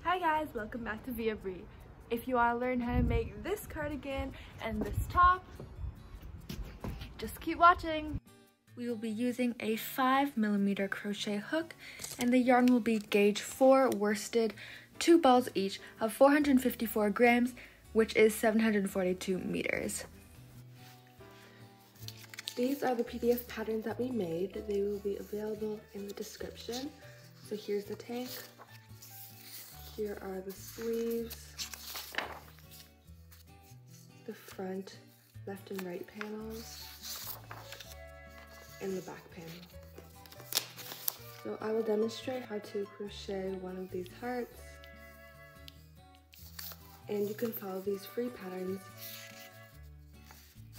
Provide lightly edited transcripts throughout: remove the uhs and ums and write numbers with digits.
Hi guys, welcome back to Via Bree. If you want to learn how to make this cardigan and this top, just keep watching. We will be using a 5mm crochet hook, and the yarn will be gauge 4 worsted, 2 balls each of 454 grams, which is 742 meters. These are the PDF patterns that we made. They will be available in the description. So here's the tank. Here are the sleeves, the front, left and right panels, and the back panel. So I will demonstrate how to crochet one of these hearts, and you can follow these free patterns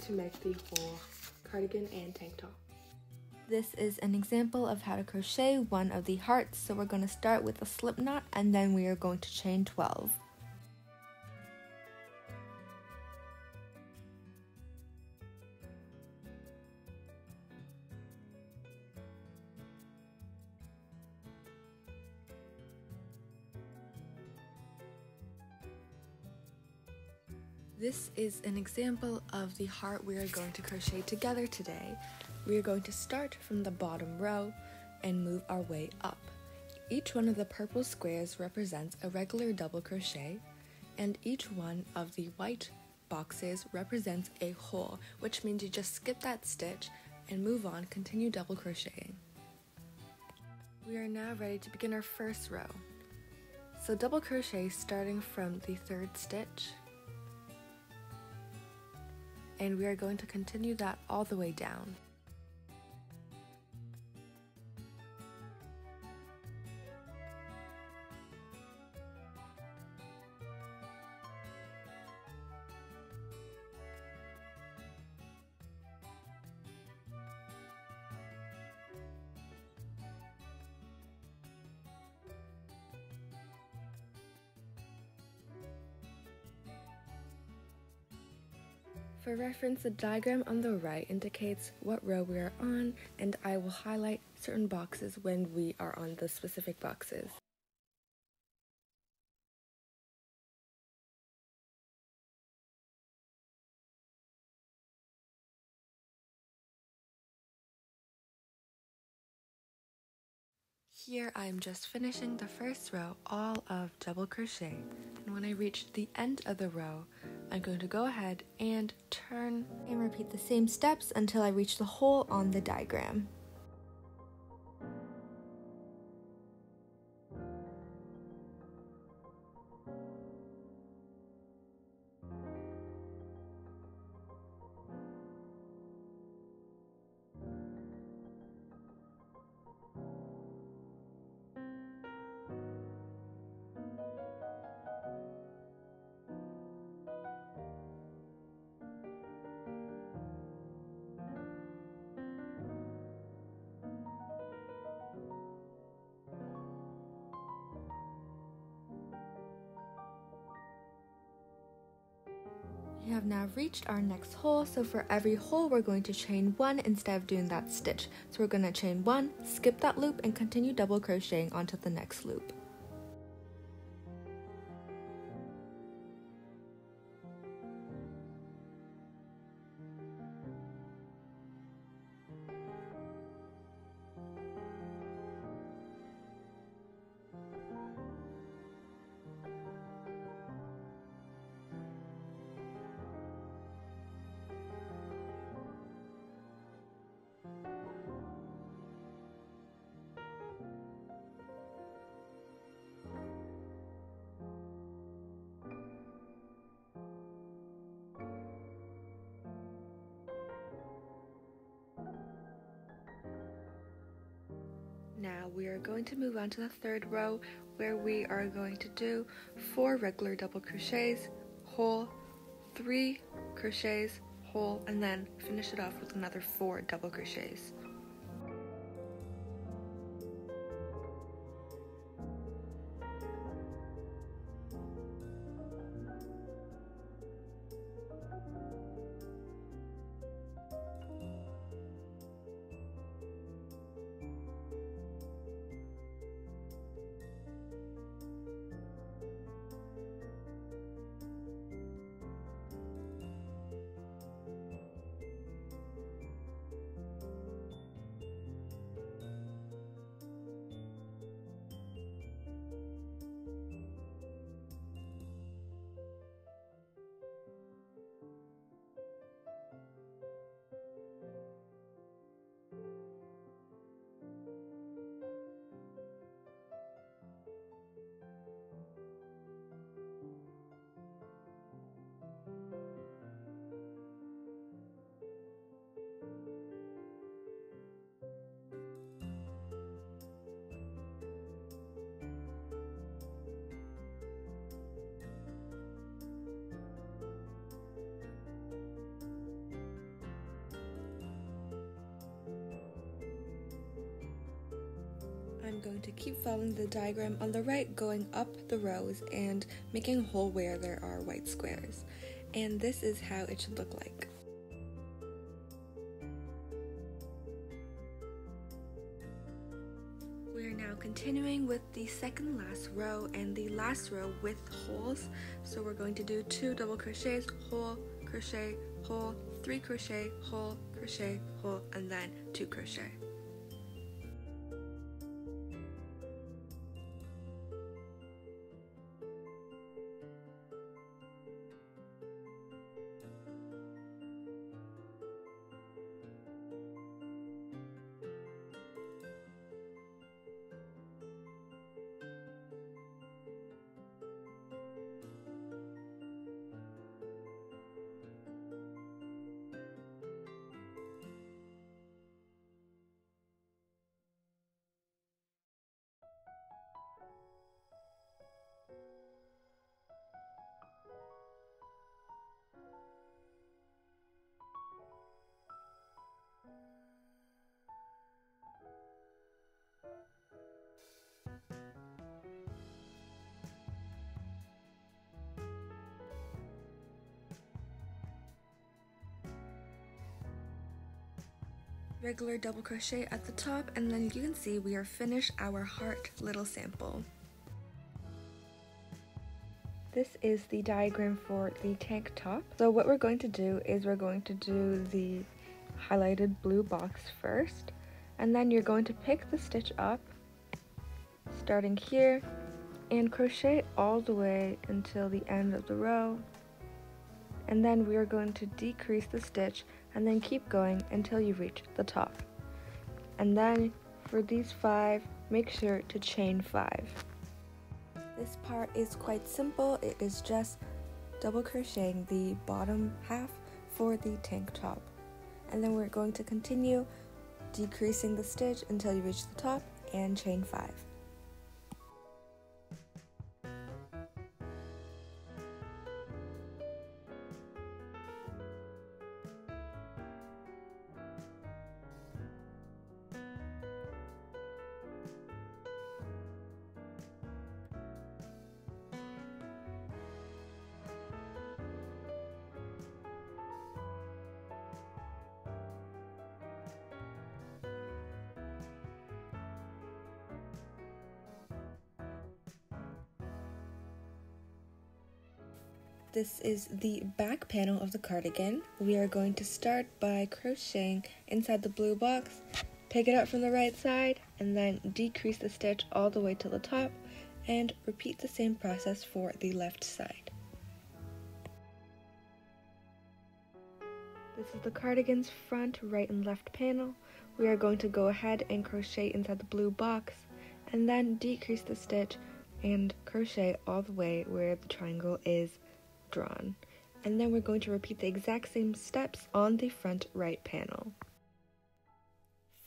to make the whole cardigan and tank top. This is an example of how to crochet one of the hearts. So we're going to start with a slip knot, and then we are going to chain 12. This is an example of the heart we are going to crochet together today. We are going to start from the bottom row and move our way up. Each one of the purple squares represents a regular double crochet, and each one of the white boxes represents a hole, which means you just skip that stitch and move on, continue double crocheting. We are now ready to begin our first row. So double crochet starting from the 3rd stitch, and we are going to continue that all the way down. For reference, the diagram on the right indicates what row we are on, and I will highlight certain boxes when we are on the specific boxes. Here I am just finishing the first row all of double crochet, and when I reach the end of the row, I'm going to go ahead and turn and repeat the same steps until I reach the hole on the diagram. We have now reached our next hole, so for every hole we're going to chain 1 instead of doing that stitch. So we're going to chain 1, skip that loop, and continue double crocheting onto the next loop. Now we are going to move on to the 3rd row, where we are going to do 4 regular double crochets, hole, 3 crochets, hole, and then finish it off with another 4 double crochets. I'm going to keep following the diagram on the right, going up the rows and making a hole where there are white squares. And this is how it should look like. We're now continuing with the second last row and the last row with holes. So we're going to do 2 double crochets, hole, crochet, hole, 3 crochet, hole, and then 2 crochet. Regular double crochet at the top, and then you can see we are finished our heart little sample. This is the diagram for the tank top. So what we're going to do is we're going to do the highlighted blue box first, and then you're going to pick the stitch up starting here and crochet all the way until the end of the row, and then we are going to decrease the stitch and then keep going until you reach the top. And then for these 5, make sure to chain 5. This part is quite simple. It is just double crocheting the bottom half for the tank top. And then we're going to continue decreasing the stitch until you reach the top and chain 5. This is the back panel of the cardigan. We are going to start by crocheting inside the blue box, pick it up from the right side, and then decrease the stitch all the way to the top, and repeat the same process for the left side. This is the cardigan's front, right, and left panel. We are going to go ahead and crochet inside the blue box, and then decrease the stitch and crochet all the way where the triangle is drawn, and then we're going to repeat the exact same steps on the front right panel.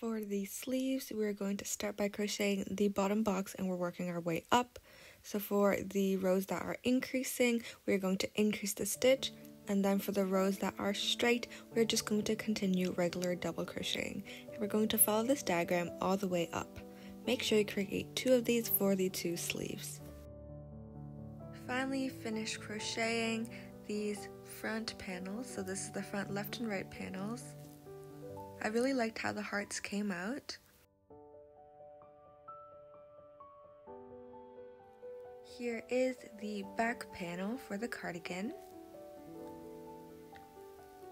For the sleeves, we're going to start by crocheting the bottom box and we're working our way up. So for the rows that are increasing, we're going to increase the stitch, and then for the rows that are straight, we're just going to continue regular double crocheting. And we're going to follow this diagram all the way up. Make sure you create 2 of these for the 2 sleeves. Finally, finish crocheting these front panels. So this is the front left and right panels. I really liked how the hearts came out. Here is the back panel for the cardigan.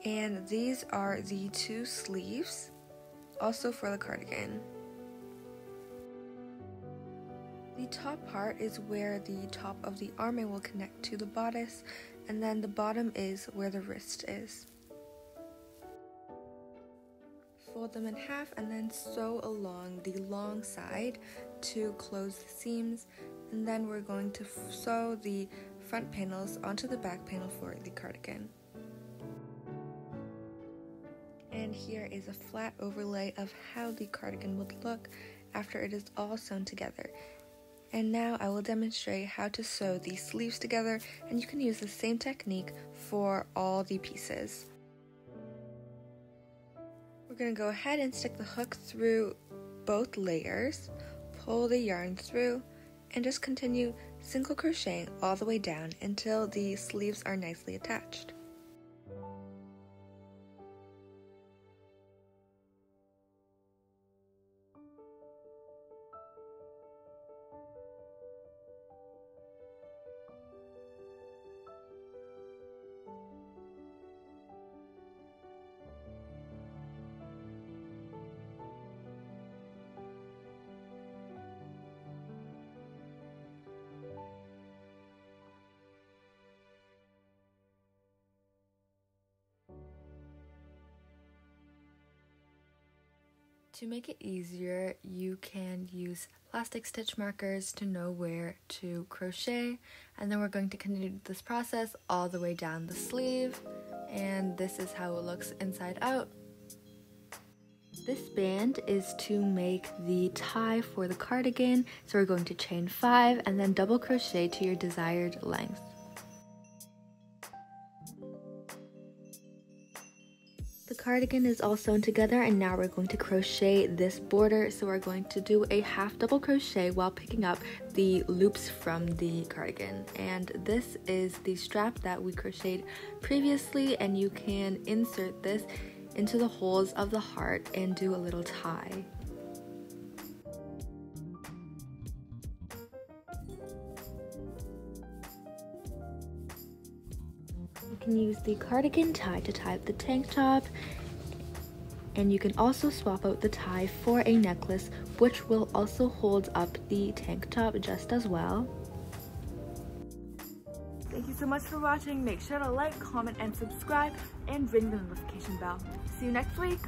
And these are the 2 sleeves, also for the cardigan. The top part is where the top of the armor will connect to the bodice, and then the bottom is where the wrist is. Fold them in half and then sew along the long side to close the seams, and then we're going to sew the front panels onto the back panel for the cardigan. And here is a flat overlay of how the cardigan would look after it is all sewn together. And now I will demonstrate how to sew the sleeves together, and you can use the same technique for all the pieces. We're going to go ahead and stick the hook through both layers, pull the yarn through and just continue single crocheting all the way down until the sleeves are nicely attached. To make it easier, you can use plastic stitch markers to know where to crochet, and then we're going to continue this process all the way down the sleeve, and this is how it looks inside out. This band is to make the tie for the cardigan, so we're going to chain 5 and then double crochet to your desired length. The cardigan is all sewn together, and now we're going to crochet this border, so we're going to do a half double crochet while picking up the loops from the cardigan. And this is the strap that we crocheted previously, and you can insert this into the holes of the heart and do a little tie. You can use the cardigan tie to tie up the tank top, and you can also swap out the tie for a necklace, which will also hold up the tank top just as well. Thank you so much for watching. Make sure to like, comment, and subscribe, and ring the notification bell. See you next week!